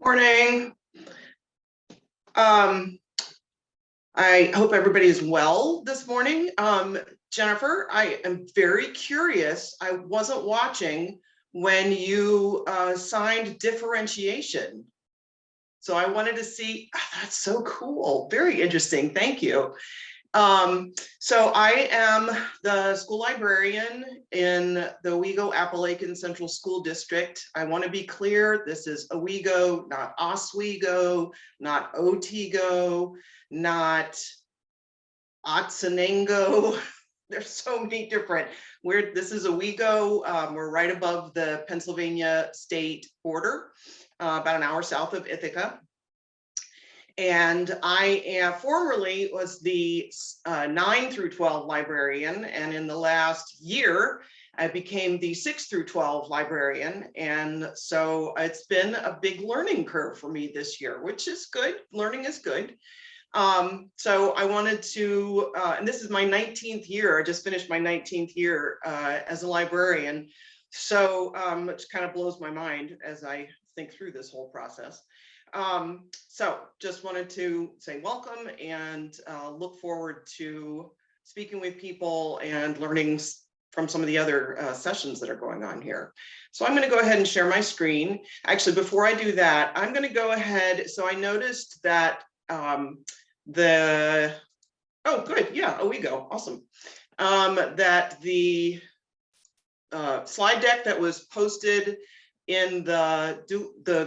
Morning. I hope everybody is well this morning. Jennifer, I am very curious. I wasn't watching when you signed differentiation. So I wanted to see, that's so cool. Very interesting. Thank you. So I am the school librarian in the Owego-Appalachian Central School District. I want to be clear, this is Owego, not Oswego, not Otsego, not Otsinango. There's so many different. This is Owego. We're right above the Pennsylvania state border, about an hour south of Ithaca. And I formerly was the 9 through 12 librarian, and in the last year, I became the 6 through 12 librarian. And so it's been a big learning curve for me this year, which is good. Learning is good. So I wanted to, and this is my 19th year. I just finished my 19th year as a librarian. So it kind of blows my mind as I think through this whole process. So just wanted to say welcome and look forward to speaking with people and learning from some of the other sessions that are going on here. So I'm going to go ahead and share my screen. Actually, before I do that, I'm going to go ahead. So I noticed that oh, good. Yeah, Owego. Awesome. That the slide deck that was posted in the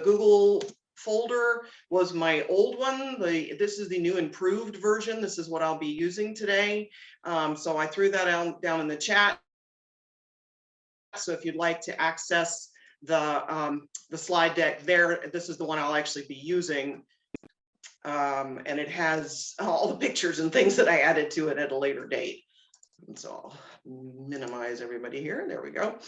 Google folder was my old one. This is the new improved version. This is what I'll be using today. So I threw that down in the chat. So if you'd like to access the slide deck there, this is the one I'll actually be using. And it has all the pictures and things that I added to it at a later date. And so I'll minimize everybody here. There we go.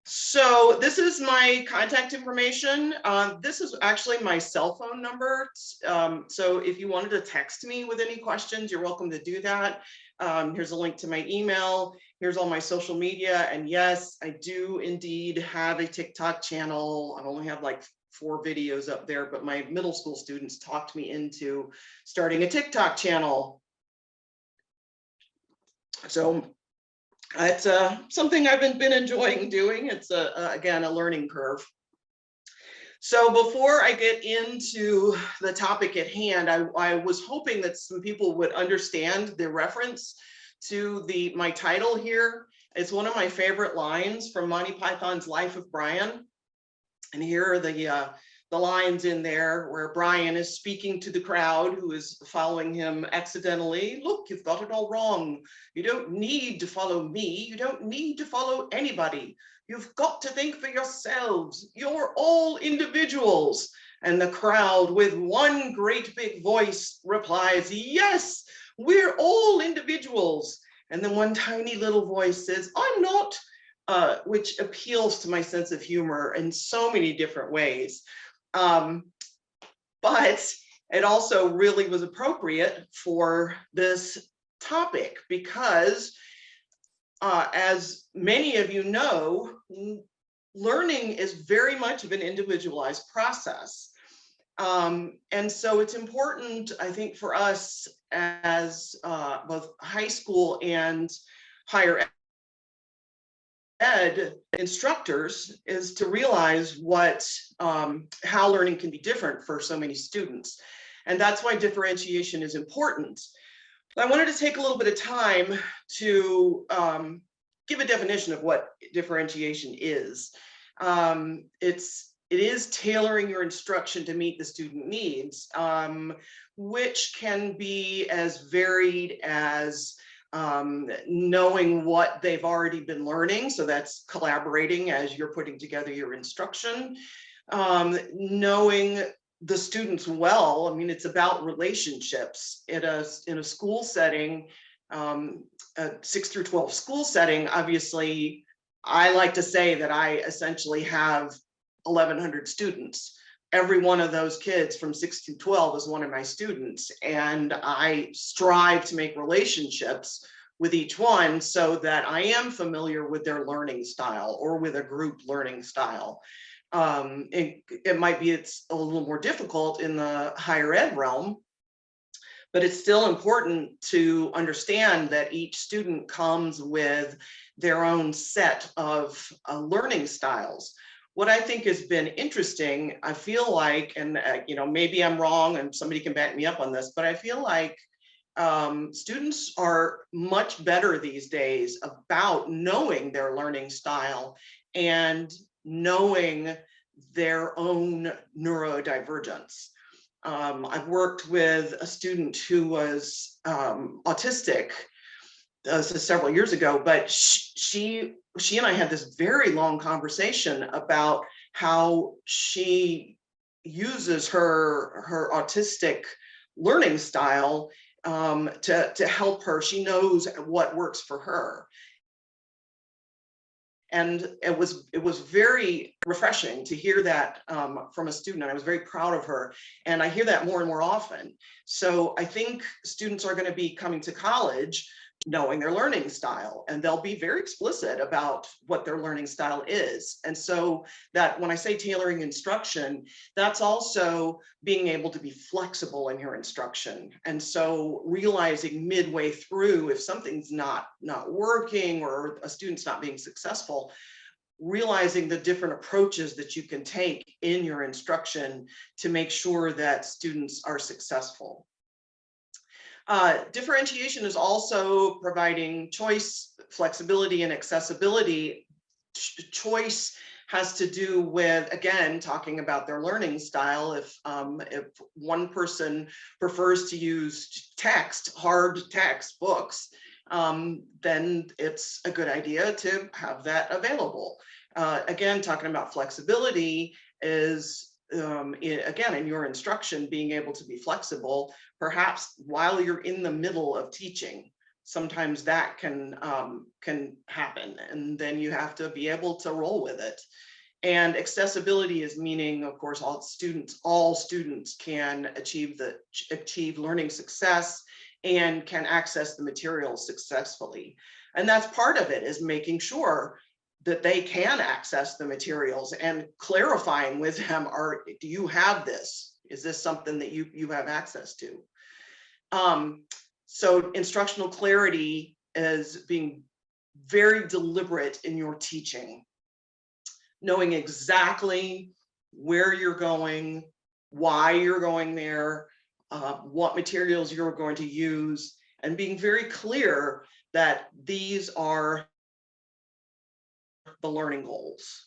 So this is my contact information. This is actually my cell phone number. So if you wanted to text me with any questions, you're welcome to do that. Here's a link to my email. Here's all my social media. And yes, I do indeed have a TikTok channel. I only have like 4 videos up there, but my middle school students talked me into starting a TikTok channel. So it's something I've been enjoying doing. It's again a learning curve. So before I get into the topic at hand, I was hoping that some people would understand the reference to my title here. It's one of my favorite lines from Monty Python's Life of Brian. And here are the lines in there where Brian is speaking to the crowd who is following him accidentally. Look, you've got it all wrong. You don't need to follow me. You don't need to follow anybody. You've got to think for yourselves. You're all individuals. And the crowd with one great big voice replies, yes, we're all individuals. And then one tiny little voice says, I'm not, which appeals to my sense of humor in so many different ways. But it also really was appropriate for this topic because, as many of you know, learning is very much of an individualized process. And so it's important, I think, for us as both high school and higher ed instructors is to realize how learning can be different for so many students. And that's why differentiation is important. I wanted to take a little bit of time to give a definition of what differentiation is. It is tailoring your instruction to meet the student needs, which can be as varied as knowing what they've already been learning. So that's collaborating as you're putting together your instruction, knowing the students well. I mean, it's about relationships in a school setting, a 6 through 12 school setting. Obviously, I like to say that I essentially have 1,100 students. Every one of those kids from 6 to 12 is one of my students, and I strive to make relationships with each one so that I am familiar with their learning style or with a group learning style. It might be it's a little more difficult in the higher ed realm, but it's still important to understand that each student comes with their own set of learning styles. What I think has been interesting, I feel like, and maybe I'm wrong and somebody can back me up on this, but I feel like students are much better these days about knowing their learning style and knowing their own neurodivergence. I've worked with a student who was autistic several years ago, but she and I had this very long conversation about how she uses her autistic learning style to help her. She knows what works for her. And it was very refreshing to hear that from a student. I was very proud of her. And I hear that more and more often. So I think students are going to be coming to college knowing their learning style, and they'll be very explicit about what their learning style is. And so that when I say tailoring instruction, that's also being able to be flexible in your instruction. And so realizing midway through if something's not working or a student's not being successful, realizing the different approaches that you can take in your instruction to make sure that students are successful. Differentiation is also providing choice, flexibility, and accessibility. Choice has to do with, again, talking about their learning style. If one person prefers to use text, hard text books, then it's a good idea to have that available. Again, talking about flexibility is, again, in your instruction, being able to be flexible, perhaps while you're in the middle of teaching. Sometimes that can happen, and then you have to be able to roll with it. And accessibility is meaning, of course, all students can achieve learning success and can access the materials successfully. And that's part of it, is making sure that they can access the materials and clarifying with them, do you have this? Is this something that you have access to? So instructional clarity is being very deliberate in your teaching, knowing exactly where you're going, why you're going there, what materials you're going to use, and being very clear that these are the learning goals.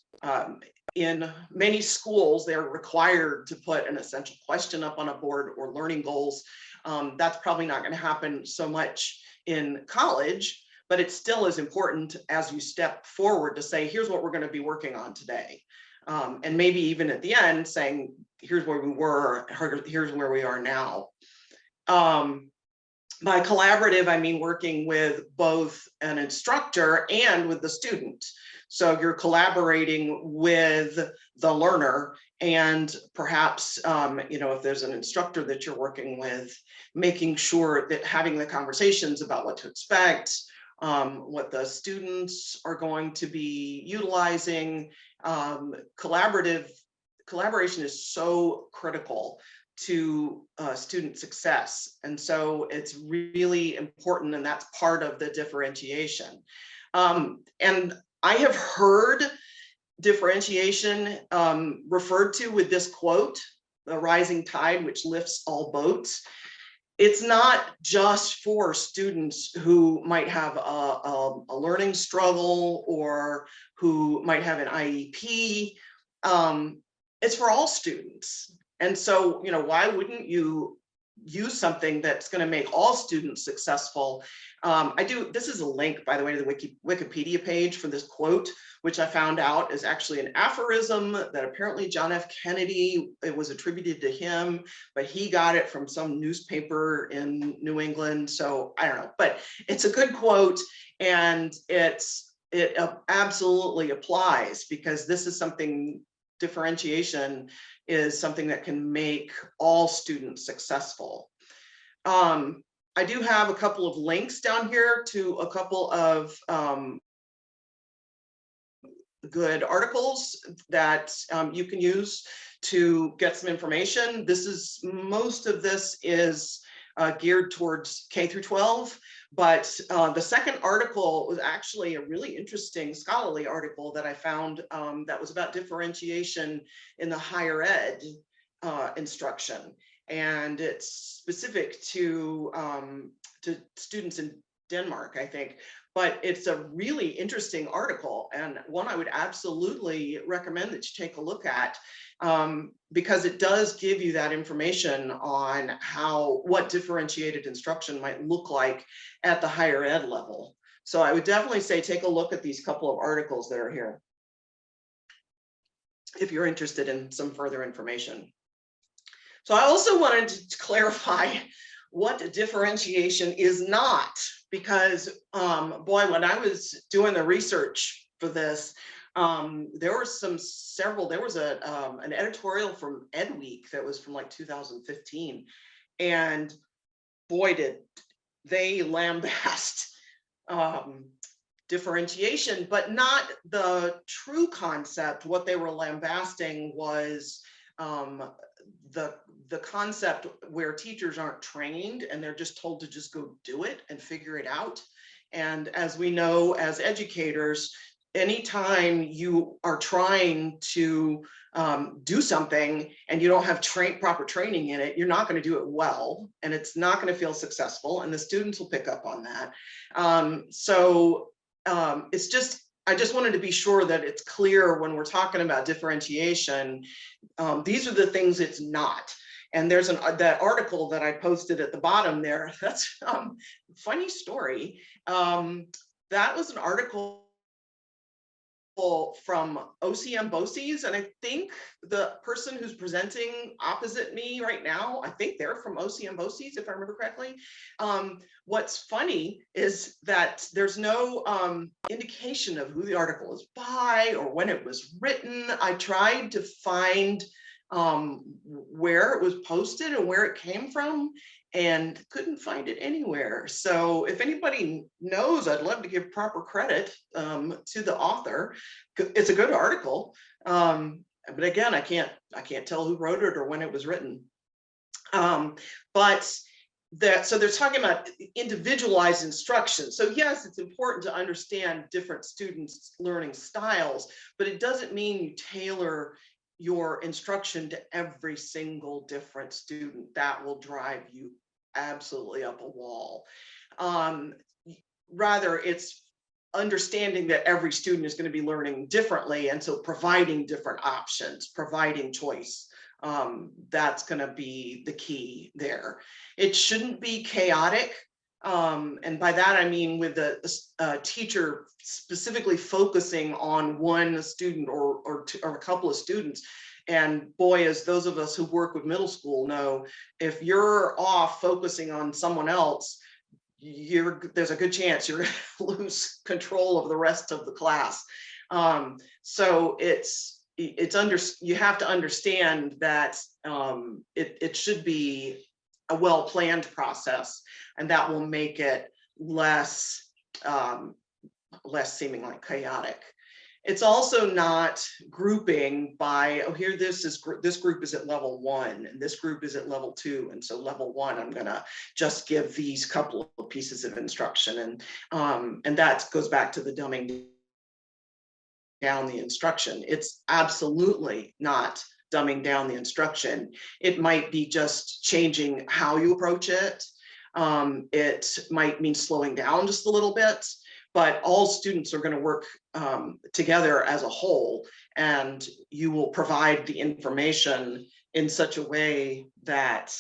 In many schools, they're required to put an essential question up on a board or learning goals. That's probably not going to happen so much in college, but it still is important as you step forward to say, here's what we're going to be working on today. And maybe even at the end saying, here's where we were, here's where we are now. By collaborative, I mean working with both an instructor and with the student. So you're collaborating with the learner, and perhaps, if there's an instructor that you're working with, making sure that having the conversations about what to expect, what the students are going to be utilizing. Collaboration is so critical to student success. And so it's really important, and that's part of the differentiation. And I have heard differentiation referred to with this quote, the rising tide which lifts all boats. It's not just for students who might have a learning struggle or who might have an IEP. It's for all students. And so, why wouldn't you use something that's going to make all students successful? This is a link, by the way, to the Wikipedia page for this quote, which I found out is actually an aphorism that apparently John F. Kennedy, it was attributed to him, but he got it from some newspaper in New England. So I don't know, but it's a good quote, and it absolutely applies, because this is something, differentiation is something that can make all students successful. I do have a couple of links down here to a couple of good articles that you can use to get some information. Most of this is geared towards K through 12, but the second article was actually a really interesting scholarly article that I found that was about differentiation in the higher ed instruction. And it's specific to students in Denmark, I think. But it's a really interesting article, and one I would absolutely recommend that you take a look at, because it does give you that information on what differentiated instruction might look like at the higher ed level. So I would definitely say take a look at these couple of articles that are here if you're interested in some further information. So I also wanted to clarify what differentiation is not, because boy, when I was doing the research for this, there was an editorial from Ed Week that was from like 2015, and boy, did they lambast differentiation, but not the true concept. What they were lambasting was the concept where teachers aren't trained and they're just told to just go do it and figure it out. And as we know, as educators, anytime you are trying to do something and you don't have proper training in it, you're not going to do it well, and it's not going to feel successful, and the students will pick up on that. I just wanted to be sure that it's clear when we're talking about differentiation, these are the things it's not. And there's that article that I posted at the bottom there. That's funny story. That was an article from OCM BOCES, and I think the person who's presenting opposite me right now, I think they're from OCM BOCES, if I remember correctly. What's funny is that there's no indication of who the article is by or when it was written. I tried to find where it was posted and where it came from, and couldn't find it anywhere. So if anybody knows, I'd love to give proper credit to the author. It's a good article, but again, I can't tell who wrote it or when it was written. So they're talking about individualized instruction. So yes, it's important to understand different students' learning styles, but it doesn't mean you tailor your instruction to every single different student. That will drive you absolutely up a wall. Rather, it's understanding that every student is going to be learning differently, and so providing different options, providing choice. That's going to be the key there. It shouldn't be chaotic. And by that, I mean with a teacher specifically focusing on one student or a couple of students. And boy, as those of us who work with middle school know, if you're off focusing on someone else, there's a good chance you're going to lose control of the rest of the class. So you have to understand that it should be a well-planned process, and that will make it less seeming like chaotic. It's also not grouping by, oh, here this group is at level 1 and this group is at level 2, and so level 1 I'm gonna just give these couple of pieces of instruction, and that goes back to the dumbing down the instruction. It's absolutely not dumbing down the instruction. It might be just changing how you approach it. It might mean slowing down just a little bit, but all students are going to work together as a whole, and you will provide the information in such a way that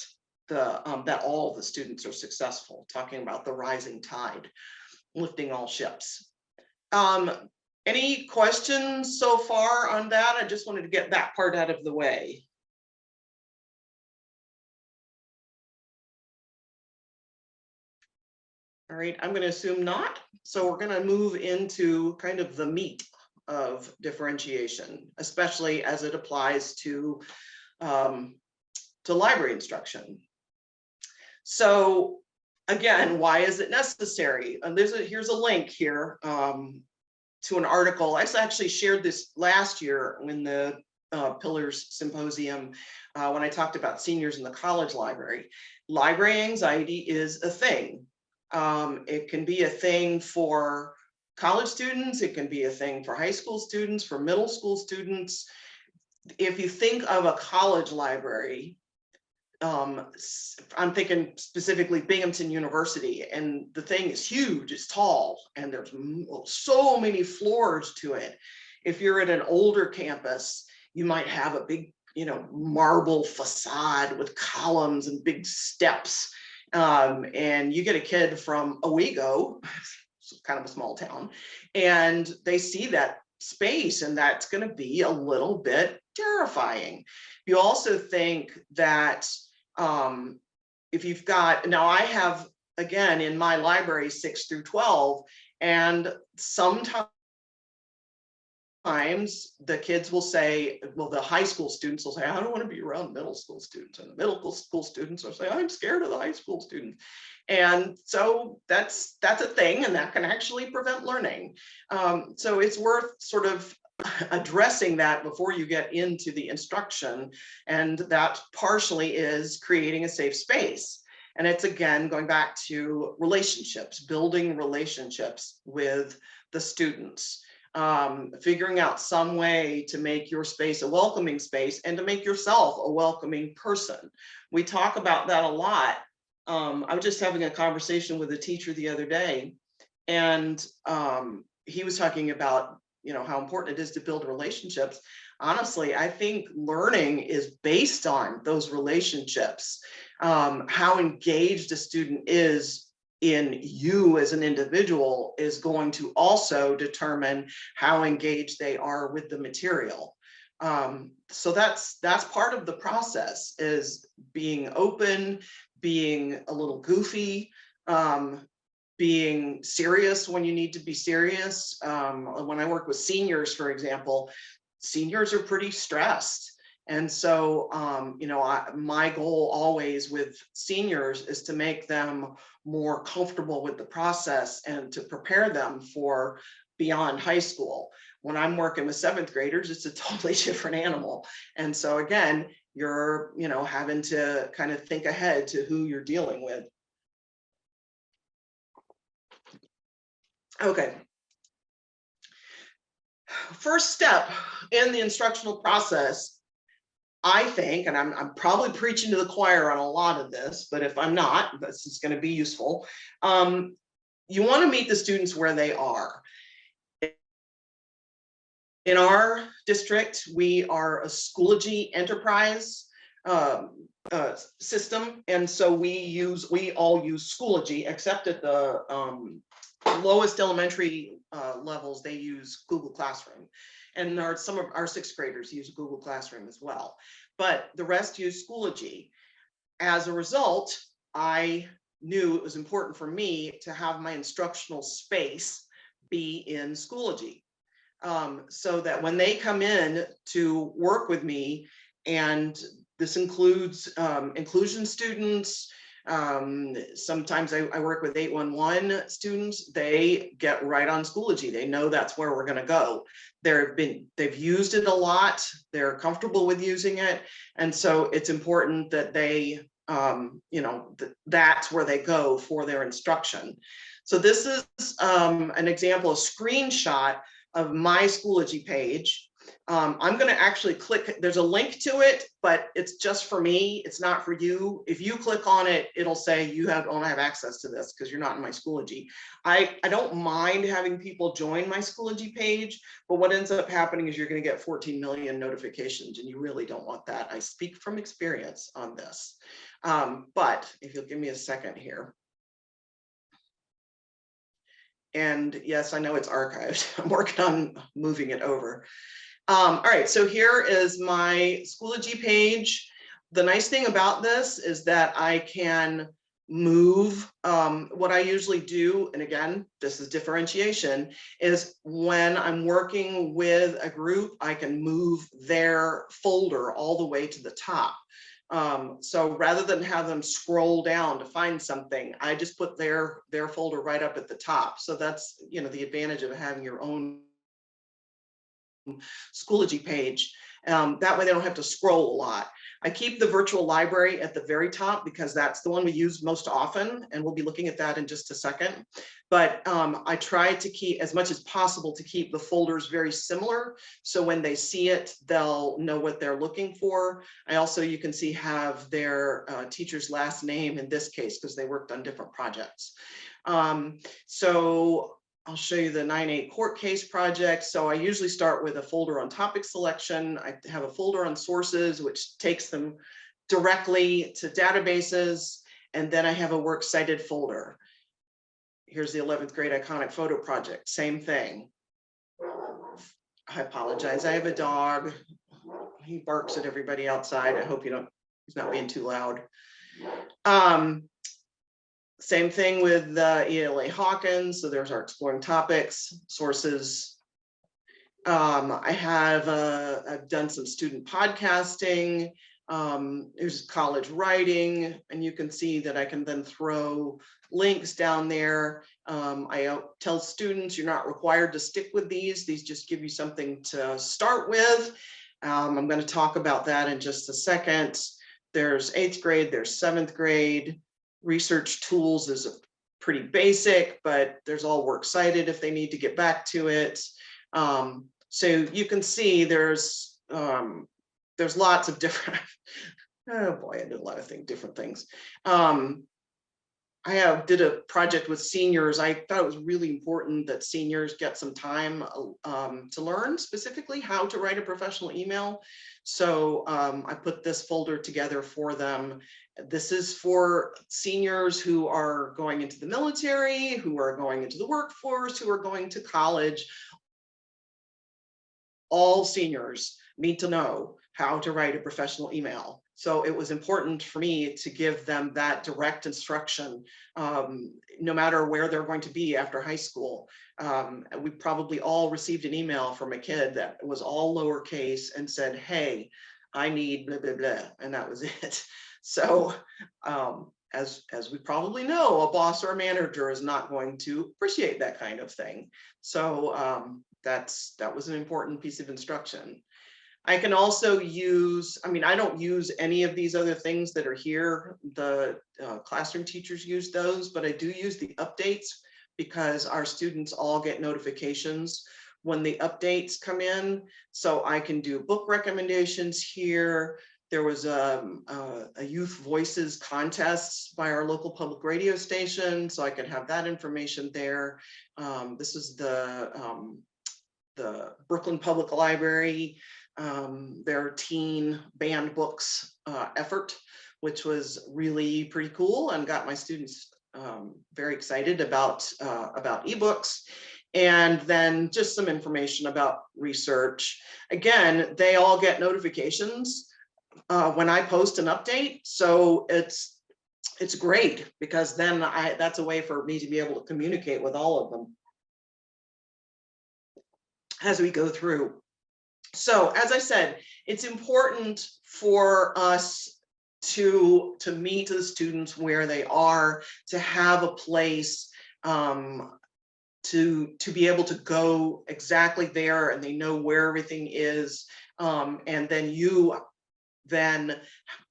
that all the students are successful. Talking about the rising tide, lifting all ships. Any questions so far on that? I just wanted to get that part out of the way. All right, I'm going to assume not. So we're going to move into kind of the meat of differentiation, especially as it applies to library instruction. So again, why is it necessary? And here's a link here to an article. I actually shared this last year in the Pillars Symposium when I talked about seniors in the college library. Library anxiety is a thing. It can be a thing for college students. It can be a thing for high school students, for middle school students. If you think of a college library, I'm thinking specifically Binghamton University, and the thing is huge, it's tall, and there's so many floors to it. If you're at an older campus, you might have a big, marble facade with columns and big steps. And you get a kid from Owego, kind of a small town, and they see that space, and that's going to be a little bit terrifying. You also think that if you've got, now I have, again, in my library 6 through 12, and sometimes the kids will say, well, the high school students will say, I don't want to be around middle school students, and the middle school students will say, I'm scared of the high school students. And so that's a thing, and that can actually prevent learning. So it's worth sort of addressing that before you get into the instruction, and that partially is creating a safe space. And it's, again, going back to relationships, building relationships with the students, figuring out some way to make your space a welcoming space and to make yourself a welcoming person. We talk about that a lot. I was just having a conversation with a teacher the other day, and he was talking about how important it is to build relationships. Honestly, I think learning is based on those relationships. How engaged a student is in you as an individual is going to also determine how engaged they are with the material. So that's part of the process, is being open, being a little goofy, being serious when you need to be serious. When I work with seniors, for example, seniors are pretty stressed. And so, my goal always with seniors is to make them more comfortable with the process and to prepare them for beyond high school. When I'm working with 7th graders, it's a totally different animal. And so again, you're, having to kind of think ahead to who you're dealing with. Okay. First step in the instructional process, I think, and I'm probably preaching to the choir on a lot of this, but if I'm not, this is going to be useful. You want to meet the students where they are. In our district, we are a Schoology enterprise system, and so we all use Schoology, except at the lowest elementary levels, they use Google Classroom. And some of our 6th graders use Google Classroom as well. But the rest use Schoology. As a result, I knew it was important for me to have my instructional space be in Schoology. So that when they come in to work with me, and this includes inclusion students, sometimes I work with 811 students, they get right on Schoology. They know that's where we're going to go. They've used it a lot. They're comfortable with using it. And so it's important that they, that's where they go for their instruction. So this is an example, a screenshot of my Schoology page. I'm going to actually click, there's a link to it, but it's just for me. It's not for you. If you click on it, it'll say you don't have access to this because you're not in my Schoology. I don't mind having people join my Schoology page, but what ends up happening is you're going to get 14 million notifications, and you really don't want that. I speak from experience on this. But if you'll give me a second here. And yes, I know it's archived. I'm working on moving it over. All right, so here is my Schoology page. The nice thing about this is that I can move. What I usually do, and again, this is differentiation, is when I'm working with a group, I can move their folder all the way to the top. So rather than have them scroll down to find something, I just put their folder right up at the top. So that's, the advantage of having your own Schoology page. That way they don't have to scroll a lot. I keep the virtual library at the very top because that's the one we use most often, and we'll be looking at that in just a second. But I try to keep, as much as possible, to keep the folders very similar, so when they see it, they'll know what they're looking for. I also, you can see, have their teacher's last name in this case because they worked on different projects. So I'll show you the 9-8 court case project. So I usually start with a folder on topic selection. I have a folder on sources, which takes them directly to databases. And then I have a works cited folder. Here's the 11th grade iconic photo project, same thing. I apologize, I have a dog. He barks at everybody outside. I hope he's not being too loud. Same thing with ELA Hawkins. So there's our exploring topics, sources. I've done some student podcasting. There's college writing, and you can see that I can then throw links down there. I tell students you're not required to stick with these. These just give you something to start with. I'm going to talk about that in just a second. There's 8th grade, there's 7th grade. Research tools is pretty basic, but there's all works cited if they need to get back to it. So you can see there's lots of different, oh boy, I did a lot of different things. I did a project with seniors. I thought it was really important that seniors get some time to learn specifically how to write a professional email. So I put this folder together for them. This is for seniors who are going into the military, who are going into the workforce, who are going to college. All seniors need to know how to write a professional email. So it was important for me to give them that direct instruction, no matter where they're going to be after high school. We probably all received an email from a kid that was all lowercase and said, hey, I need blah, blah, blah, and that was it. So as we probably know, a boss or a manager is not going to appreciate that kind of thing. So that was an important piece of instruction. I can also use, I don't use any of these other things that are here. The classroom teachers use those, but I do use the updates because our students all get notifications when the updates come in. So I can do book recommendations here. There was a Youth Voices contest by our local public radio station, so I could have that information there. This is the Brooklyn Public Library, their teen banned books effort, which was really pretty cool and got my students very excited about ebooks. And then just some information about research. Again, they all get notifications when I post an update. So it's great because then that's a way for me to be able to communicate with all of them as we go through. So as I said, it's important for us to meet the students where they are, to have a place to be able to go exactly there, and they know where everything is, and then you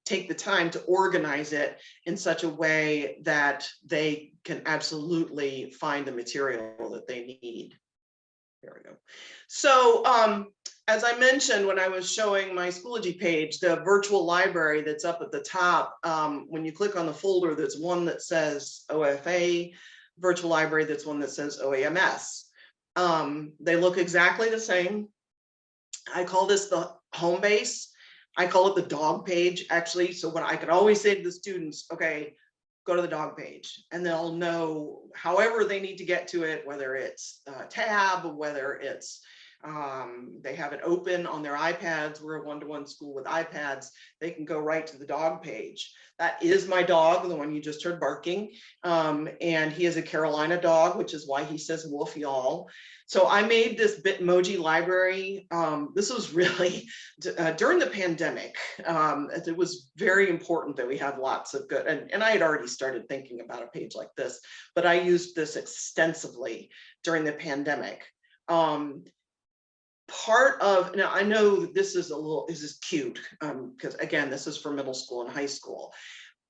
take the time to organize it in such a way that they can absolutely find the material that they need. There we go. So as I mentioned when I was showing my Schoology page, the virtual library that's up at the top, when you click on the folder, there's one that says OFA, virtual library, that's one that says OAMS. They look exactly the same. I call this the home base. I call it the dog page, actually. So what I could always say to the students, okay, go to the dog page, and they'll know however they need to get to it, whether it's a tab, whether it's they have it open on their iPads. We're a one-to-one school with iPads. They can go right to the dog page. That is my dog, the one you just heard barking. And he is a Carolina dog, which is why he says woof y'all. So I made this Bitmoji library. This was really during the pandemic. It was very important that we have lots of good, and I had already started thinking about a page like this, but I used this extensively during the pandemic. part of, now I know that this is cute, because again, this is for middle school and high school,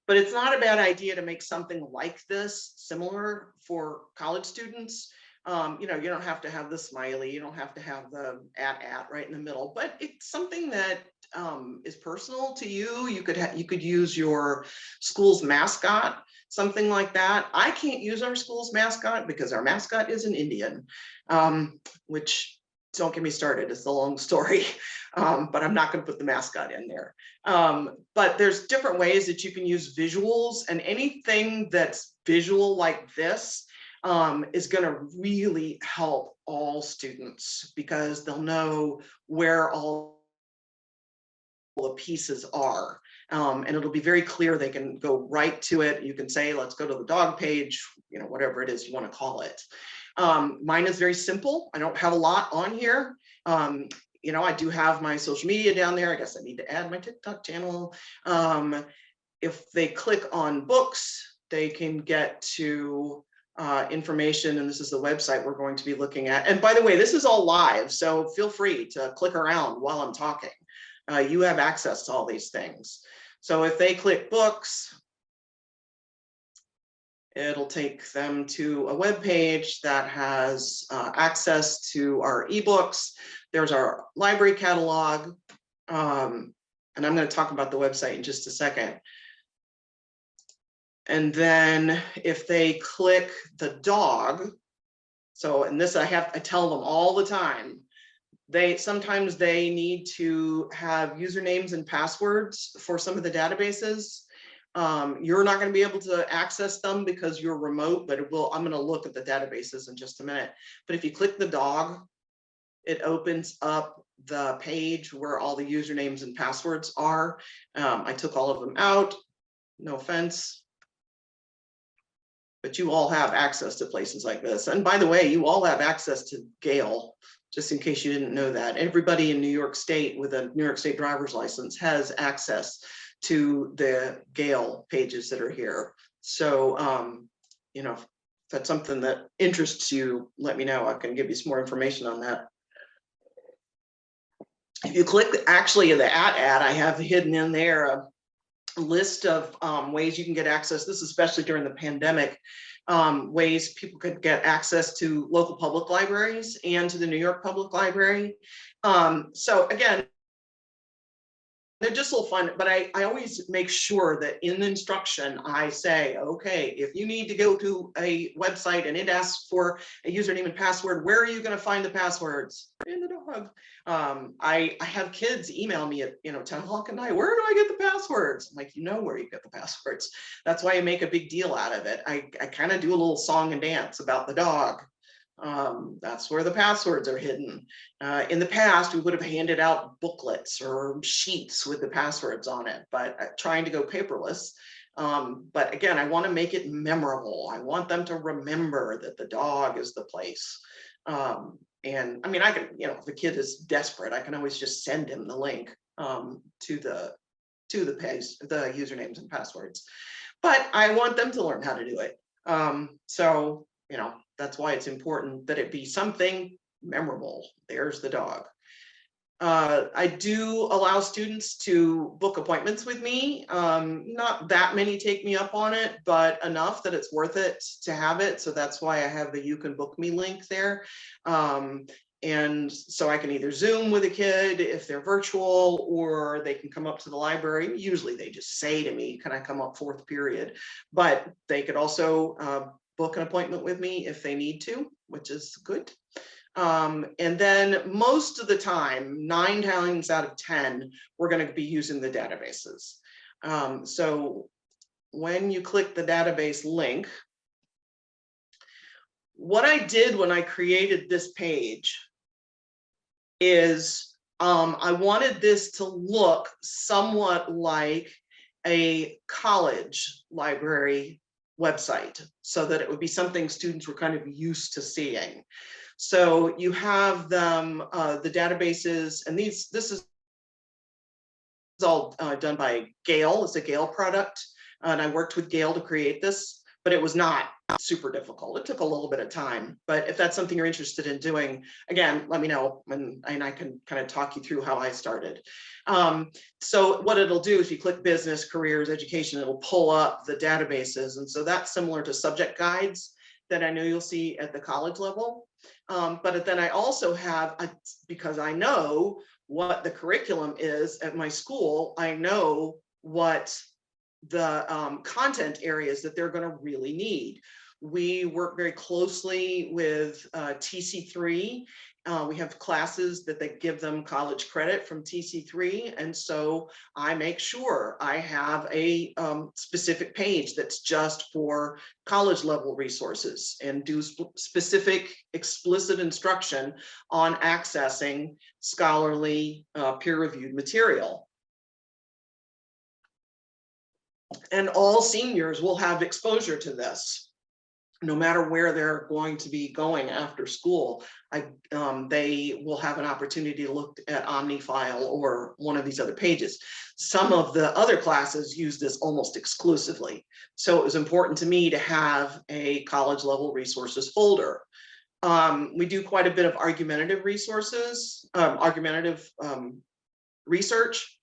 but it's not a bad idea to make something like this similar for college students. You know, you don't have to have the smiley, you don't have to have the at right in the middle, but it's something that is personal to you. You could use your school's mascot, something like that. I can't use our school's mascot because our mascot is an Indian, which, don't get me started, it's a long story, but I'm not going to put the mascot in there. But there's different ways that you can use visuals, and anything that's visual like this is going to really help all students, because they'll know where all the pieces are. And it'll be very clear. They can go right to it. You can say, let's go to the dog page, you know, whatever it is you want to call it. Mine is very simple. I don't have a lot on here. You know, I do have my social media down there. I guess I need to add my TikTok channel. If they click on books, they can get to information, and this is the website we're going to be looking at. And by the way, this is all live, so feel free to click around while I'm talking. You have access to all these things. So if they click books, it'll take them to a web page that has access to our ebooks. There's our library catalog. And I'm going to talk about the website in just a second. And then if they click the dog, so, and this I tell them all the time, sometimes they need to have usernames and passwords for some of the databases. You're not going to be able to access them because you're remote, but I'm going to look at the databases in just a minute. But if you click the dog, it opens up the page where all the usernames and passwords are. I took all of them out, no offense, but you all have access to places like this. And by the way, you all have access to Gale, just in case you didn't know that. Everybody in New York State with a New York State driver's license has access to the Gale pages that are here. So, you know, if that's something that interests you, let me know. I can give you some more information on that. If you click actually the ad, I have hidden in there a list of ways you can get access. This is especially during the pandemic, ways people could get access to local public libraries and to the New York Public Library. So again, they're just a little fun, but I always make sure that in the instruction, I say, okay, if you need to go to a website and it asks for a username and password, where are you going to find the passwords? In the dog. I have kids email me at 10 o'clock at night, where do I get the passwords? I'm like, you know where you get the passwords. That's why I make a big deal out of it. I kind of do a little song and dance about the dog. That's where the passwords are hidden. In the past, we would have handed out booklets or sheets with the passwords on it, but trying to go paperless. But again, I want to make it memorable. I want them to remember that the dog is the place. And I mean, I can, if a kid is desperate, I can always just send him the link to the page, the usernames and passwords. But I want them to learn how to do it. So, that's why it's important that it be something memorable. There's the dog. I do allow students to book appointments with me. Not that many take me up on it, but enough that it's worth it to have it. So that's why I have the You Can Book Me link there. And so I can either Zoom with a kid if they're virtual, or they can come up to the library. Usually they just say to me, can I come up fourth period? But they could also book an appointment with me if they need to, which is good. And then most of the time, 9 times out of 10, we're going to be using the databases. So when you click the database link, what I did when I created this page is I wanted this to look somewhat like a college library website, so that it would be something students were kind of used to seeing. So you have them, the databases, and this is all done by Gale. It's a Gale product, and I worked with Gale to create this. but it was not super difficult. It took a little bit of time, but if that's something you're interested in doing, again, let me know, and I can kind of talk you through how I started. So what it'll do is you click business, careers, education, it'll pull up the databases. And so that's similar to subject guides that I know you'll see at the college level. But then I also have, because I know what the curriculum is at my school, I know what the content areas that they're going to really need. We work very closely with TC3. We have classes that they give them college credit from TC3. And so I make sure I have a specific page that's just for college level resources and do specific explicit instruction on accessing scholarly peer-reviewed material. And all seniors will have exposure to this, no matter where they're going to be going after school. They will have an opportunity to look at OmniFile or one of these other pages. Some of the other classes use this almost exclusively. So it was important to me to have a college level resources folder. We do quite a bit of argumentative resources, research,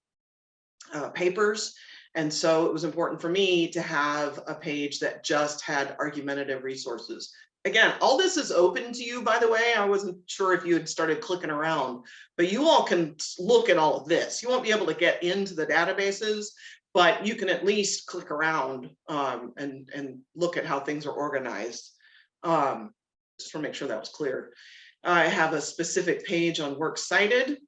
papers. And so it was important for me to have a page that just had argumentative resources. Again, all this is open to you, by the way. I wasn't sure if you had started clicking around, but you all can look at all of this. You won't be able to get into the databases, but you can at least click around and look at how things are organized. Just to make sure that was clear. I have a specific page on works cited.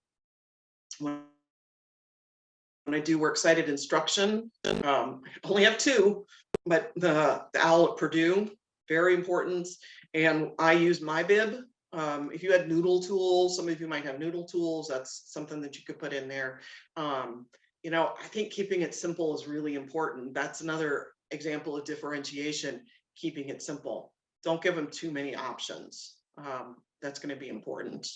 When I do works cited instruction, I only have two, but the OWL at Purdue, very important. And I use MyBib. If you had Noodle tools, some of you might have Noodle tools, that's something that you could put in there. You know, I think keeping it simple is really important. That's another example of differentiation, keeping it simple. Don't give them too many options. That's going to be important.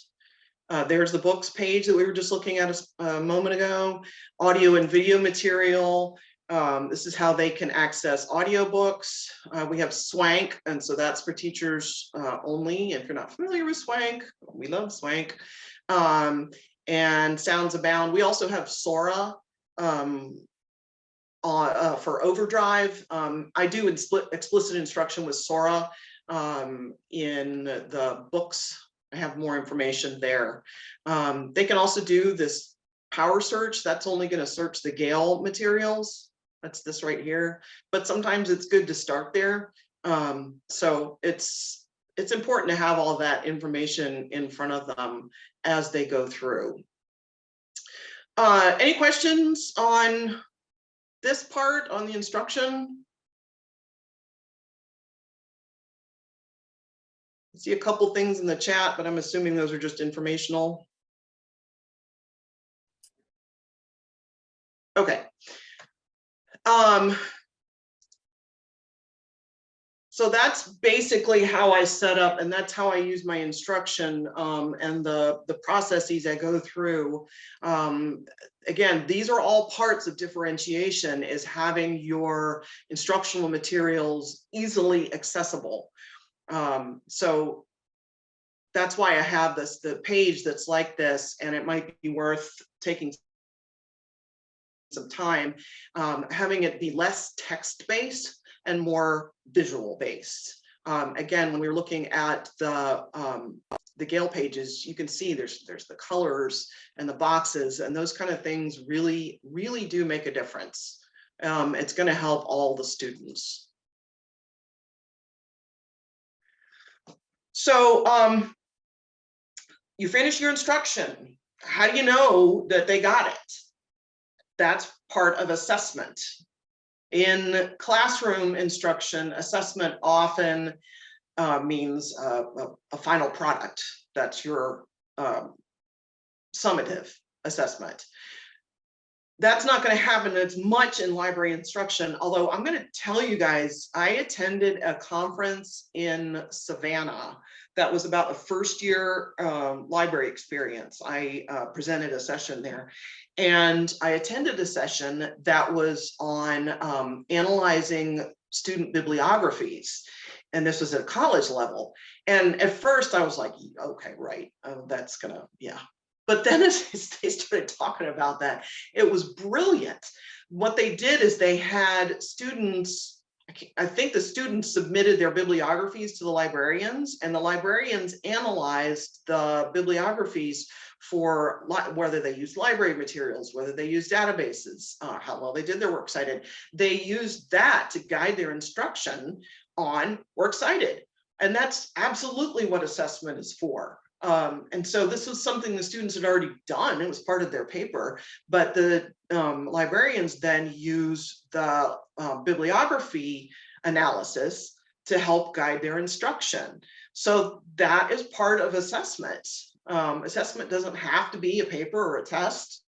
There's the books page that we were just looking at a moment ago, audio and video material. This is how they can access audiobooks. We have Swank, and so that's for teachers only. If you're not familiar with Swank, we love Swank. And Sounds Abound. We also have Sora for Overdrive. I do explicit instruction with Sora in the books. I have more information there. They can also do this power search. That's only going to search the Gale materials. That's this right here. But sometimes it's good to start there. So it's important to have all that information in front of them as they go through. Any questions on this part, on the instruction? I see a couple things in the chat, but I'm assuming those are just informational. Okay. So that's basically how I set up, and that's how I use my instruction and the processes I go through. Again, these are all parts of differentiation, is having your instructional materials easily accessible. So that's why I have the page that's like this, and it might be worth taking some time, having it be less text-based and more visual-based. Again, when we're looking at the Gale pages, you can see there's the colors and the boxes, and those kind of things really, really do make a difference. It's going to help all the students. So you finish your instruction. How do you know that they got it? That's part of assessment. In classroom instruction, assessment often means a final product. That's your summative assessment. that's not going to happen as much in library instruction, although I'm going to tell you guys, I attended a conference in Savannah that was about the first year library experience. I presented a session there, and I attended a session that was on analyzing student bibliographies. And this was at college level. And at first I was like, okay, right, that's gonna, yeah. But then as they started talking about that, it was brilliant. What they did is they had students, I think the students submitted their bibliographies to the librarians, and the librarians analyzed the bibliographies for whether they used library materials, whether they used databases, how well they did their works cited. They used that to guide their instruction on works cited. And that's absolutely what assessment is for. And so this was something the students had already done. It was part of their paper, but the librarians then use the bibliography analysis to help guide their instruction. So that is part of assessment. Assessment doesn't have to be a paper or a test.